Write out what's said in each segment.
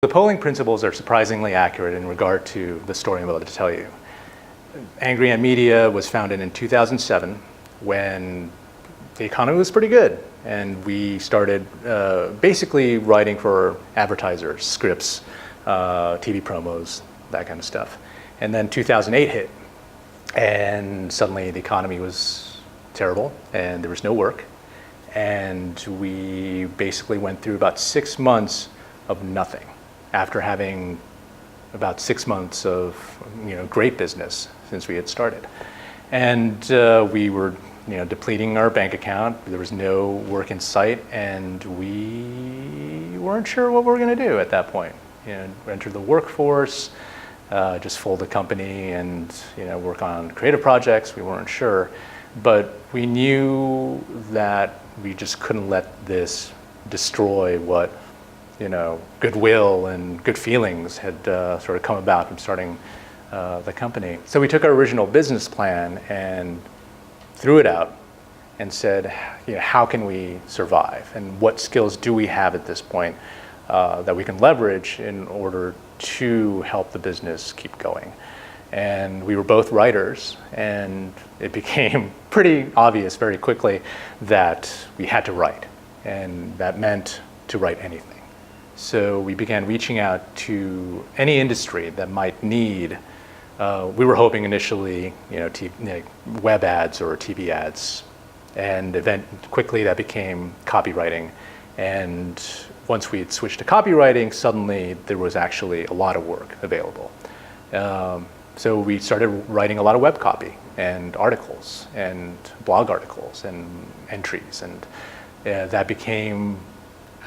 The PO-LING principles are surprisingly accurate in regard to the story I'm about to tell you. Angry Ant Media was founded in 2007 when the economy was pretty good, and we started basically writing for advertisers, scripts, TV promos, that kind of stuff. And then 2008 hit, and suddenly the economy was terrible and there was no work, and we basically went through about 6 months of nothing after having about 6 months of great business since we had started. And we were depleting our bank account. There was no work in sight, and we weren't sure what we were going to do at that point. Enter the workforce, just fold the company and work on creative projects. We weren't sure, but we knew that we just couldn't let this destroy what goodwill and good feelings had sort of come about from starting the company. So we took our original business plan and threw it out and said, how can we survive? And what skills do we have at this point that we can leverage in order to help the business keep going? And we were both writers, and it became pretty obvious very quickly that we had to write, and that meant to write anything. So we began reaching out to any industry that might need, we were hoping initially, web ads or TV ads, and quickly that became copywriting. And once we had switched to copywriting, suddenly there was actually a lot of work available. So we started writing a lot of web copy and articles and blog articles and entries, and that became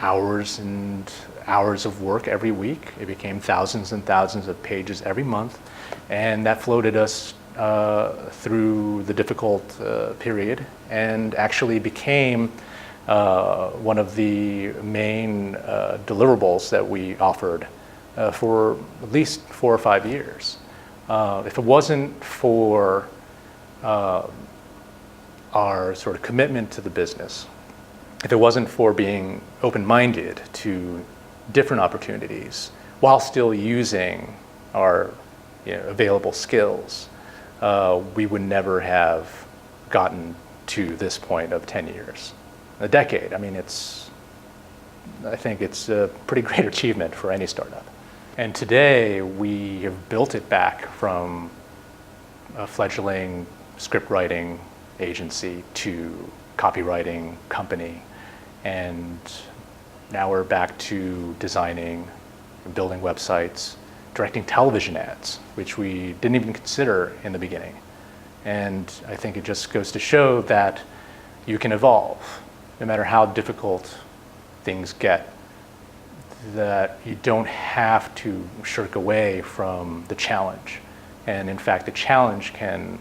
hours and hours of work every week. It became thousands and thousands of pages every month, and that floated us through the difficult period, and actually became one of the main deliverables that we offered for at least 4 or 5 years. If it wasn't for our sort of commitment to the business, if it wasn't for being open-minded to different opportunities while still using our available skills, we would never have gotten to this point of 10 years. A decade. I mean, I think it's a pretty great achievement for any startup. And today we have built it back from a fledgling script writing agency to copywriting company, and now we're back to designing, building websites, directing television ads, which we didn't even consider in the beginning. And I think it just goes to show that you can evolve no matter how difficult things get, that you don't have to shirk away from the challenge. And in fact, the challenge can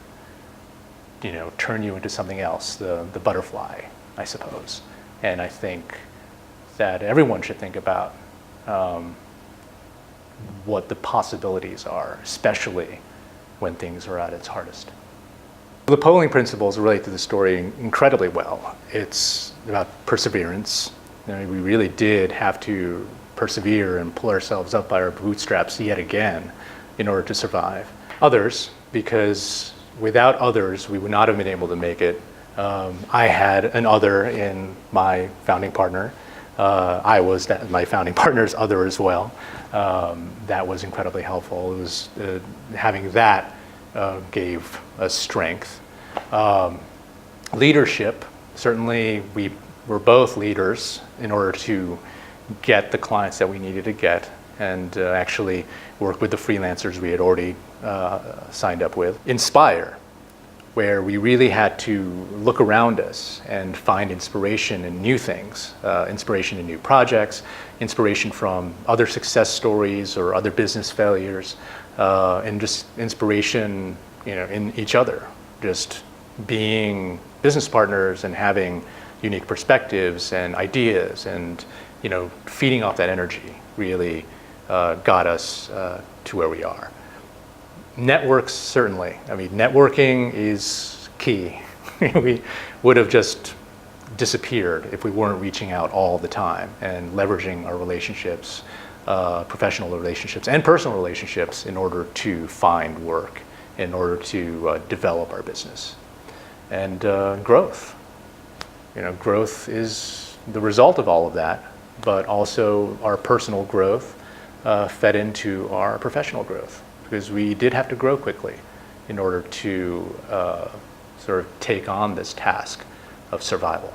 turn you into something else, the butterfly, I suppose. And I think that everyone should think about what the possibilities are, especially when things are at its hardest. The PO-LING principles relate to the story incredibly well. It's about perseverance. We really did have to persevere and pull ourselves up by our bootstraps yet again in order to survive. Others, because without others, we would not have been able to make it. I had an other in my founding partner. I was my founding partner's other as well. That was incredibly helpful. It was having that gave us strength. Leadership, certainly we were both leaders in order to get the clients that we needed to get, and actually work with the freelancers we had already signed up with. Inspire, where we really had to look around us and find inspiration in new things, inspiration in new projects, inspiration from other success stories or other business failures, and just inspiration in each other, just being business partners and having unique perspectives and ideas, and feeding off that energy really got us to where we are. Networks, certainly. I mean, networking is key. We would have just disappeared if we weren't reaching out all the time and leveraging our relationships professional relationships and personal relationships in order to find work, in order to develop our business. And growth. Growth is the result of all of that, but also our personal growth fed into our professional growth, because we did have to grow quickly in order to sort of take on this task of survival.